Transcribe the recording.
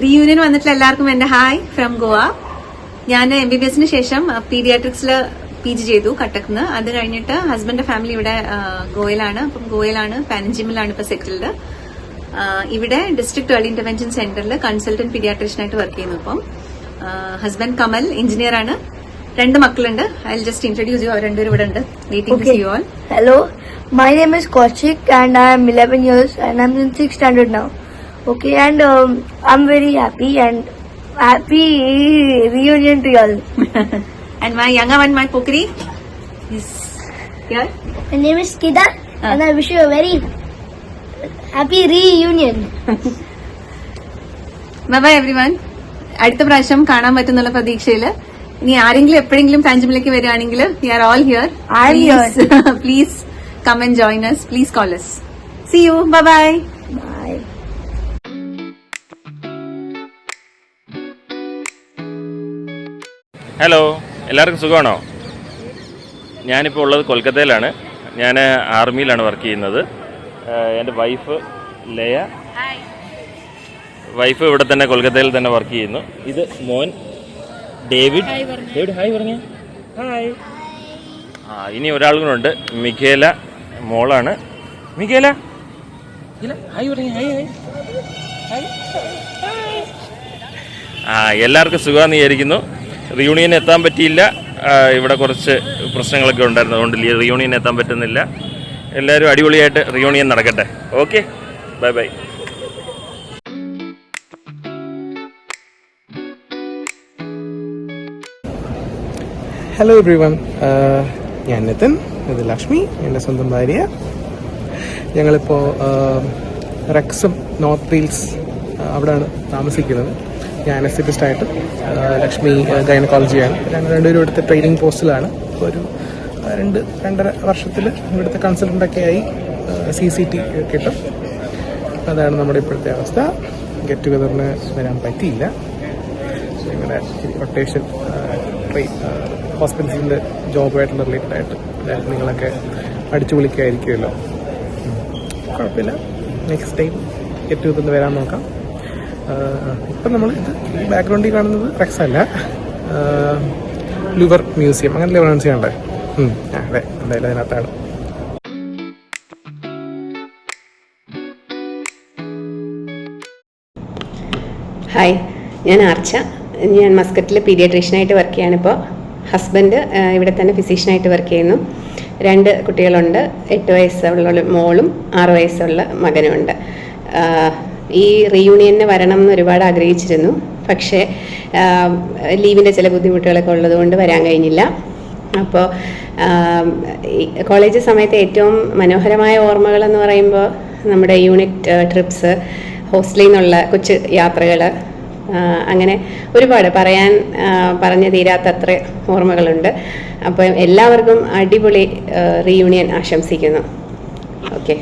Reunion വന്നിട്ടുള്ള എല്ലാവർക്കും എന്റെ ഹായ് ഫ്രം ഗോവ. ഞാൻ MBBS ശേഷം പീഡിയാട്രിക്സില് PG ചെയ്തു കട്ടക്കിന്ന്. അത് കഴിഞ്ഞിട്ട് ഹസ്ബൻഡിന്റെ ഫാമിലി ഇവിടെ ഗോവയിലാണ്. അപ്പം ഗോവയിലാണ് പാനഞ്ചിമിലാണ് ഇപ്പൊ സെറ്റിൽഡ്. ഇവിടെ ഡിസ്ട്രിക്ട് ഏർലി ഇന്റർവെൻഷൻ സെന്ററിൽ കൺസൾട്ടന്റ് പീഡിയാട്രിഷ്യനായിട്ട് വർക്ക് ചെയ്യുന്നു. ഇപ്പം ഹസ്ബൻഡ് കമൽ എഞ്ചിനീയർ ആണ്. 2 മക്കളുണ്ട്. I will just introduce you. അവർ രണ്ടുപേരും ഇവിടെ ഉണ്ട്. Waiting to see you all. Hello, my name is Kaushik and I am 11 years and I am in 6th standard now. Okay, and I'm very happy and happy reunion to y'all. And my younger one, my Pokri, is here. My name is Kida and I wish you a very happy reunion. Bye bye everyone. അടുത്ത പ്രാവശ്യം കാണാൻ പറ്റുന്നുള്ള പ്രതീക്ഷയില് ഇനി ആരെങ്കിലും എപ്പോഴെങ്കിലും ടാഞ്ചിബിളിലേക്ക് വരികയാണെങ്കിൽ we are all here. Please come and join us. Please call us. See you. Bye bye. Bye. Hello, എല്ലാവർക്കും സുഖമാണോ? ഞാനിപ്പോൾ ഉള്ളത് കൊൽക്കത്തയിലാണ്. ഞാൻ ആർമിയിലാണ് വർക്ക് ചെയ്യുന്നത്. എൻ്റെ വൈഫ് ലയ, വൈഫ് ഇവിടെ തന്നെ കൊൽക്കത്തയിൽ തന്നെ വർക്ക് ചെയ്യുന്നു. ഇത് മോൻ ഡേവിഡ്. ഹായ് പറഞ്ഞേ. ഹായ്. ഇനി ഒരാൾ കൂടെ ഉണ്ട്, മിഖേല മോളാണ്. മിഖേല ഹായ് പറഞ്ഞേ. ഹായ്. എല്ലാവർക്കും സുഖമാണെന്ന് വിചാരിക്കുന്നു. റിയൂണിയൻ എത്താൻ പറ്റിയില്ല. ഇവിടെ കുറച്ച് പ്രശ്നങ്ങളൊക്കെ ഉണ്ടായിരുന്നു, അതുകൊണ്ട് റിയൂണിയൻ എത്താൻ പറ്റുന്നില്ല. എല്ലാവരും അടിപൊളിയായിട്ട് റിയൂണിയൻ നടക്കട്ടെ. Okay, bye bye. Hello every one, ഞാൻ നിതിൻ, ഇത് ലക്ഷ്മി, എൻ്റെ സ്വന്തം ഭാര്യ. ഞങ്ങളിപ്പോൾ റെക്സം നോർത്ത് വെയിൽസ് അവിടെയാണ് താമസിക്കുന്നത്. ഞാൻ അനസ്തറ്റിസ്റ്റായിട്ട്, ലക്ഷ്മി ഗൈനക്കോളജിയാണ്. രണ്ടുപേരും ഇവിടുത്തെ ട്രെയിനിങ് പോസ്റ്റിലാണ്. ഇപ്പോൾ ഒരു 2-2.5 വർഷത്തിൽ ഇവിടുത്തെ കൺസൾട്ടൻ്റൊക്കെ ആയി CCT കിട്ടും. അതാണ് നമ്മുടെ ഇപ്പോഴത്തെ അവസ്ഥ. ഗെറ്റ് ടുഗദറിന് വരാൻ പറ്റിയില്ല. നിങ്ങളുടെ റൊട്ടേഷൻ ഹോസ്പിറ്റലിൻ്റെ ജോബുമായിട്ടുള്ള റിലേറ്റഡ് ആയിട്ട് നിങ്ങളൊക്കെ അടിച്ചു വിളിക്കായിരിക്കുമല്ലോ. കുഴപ്പമില്ല, നെക്സ്റ്റ് ടൈം ഗെറ്റ് ടുഗദറിന് വരാൻ നോക്കാം. ഇപ്പം നമ്മൾ ഈ ബാക്ക്ഗ്രൗണ്ടിൽ കാണുന്നത് റെക്സ് അല്ല, ലിവർ മ്യൂസിയം, അങ്ങനെ പ്രൊനൗൺസ് ചെയ്യണ്ടേ? അതെ, എന്തായാലും അതിനകത്താണ്. ഹായ്, ഞാൻ ആർച്ച. ഞാൻ മസ്കറ്റിൽ പീഡിയാട്രീഷ്യനായിട്ട് വർക്ക് ചെയ്യാനിപ്പോൾ. ഹസ്ബൻഡ് ഇവിടെ തന്നെ ഫിസിഷ്യനായിട്ട് വർക്ക് ചെയ്യുന്നു. 2 കുട്ടികളുണ്ട്. 8 വയസ്സുള്ള മോളും 6 വയസ്സുള്ള മകനുമുണ്ട്. ഈ റീയൂണിയന് വരണം എന്ന് ഒരുപാട് ആഗ്രഹിച്ചിരുന്നു. പക്ഷേ ലീവിൻ്റെ ചില ബുദ്ധിമുട്ടുകളൊക്കെ ഉള്ളതുകൊണ്ട് വരാൻ കഴിഞ്ഞില്ല. അപ്പോൾ കോളേജ് സമയത്ത് ഏറ്റവും മനോഹരമായ ഓർമ്മകളെന്ന് പറയുമ്പോൾ നമ്മുടെ യൂണിറ്റ് ട്രിപ്സ്, ഹോസ്റ്റലിൽ നിന്നുള്ള കൊച്ചു യാത്രകൾ, അങ്ങനെ ഒരുപാട് പറഞ്ഞു തീരാത്തത്ര ഓർമ്മകളുണ്ട്. അപ്പോൾ എല്ലാവർക്കും അടിപൊളി റീയൂണിയൻ ആശംസിക്കുന്നു. ഓക്കെ.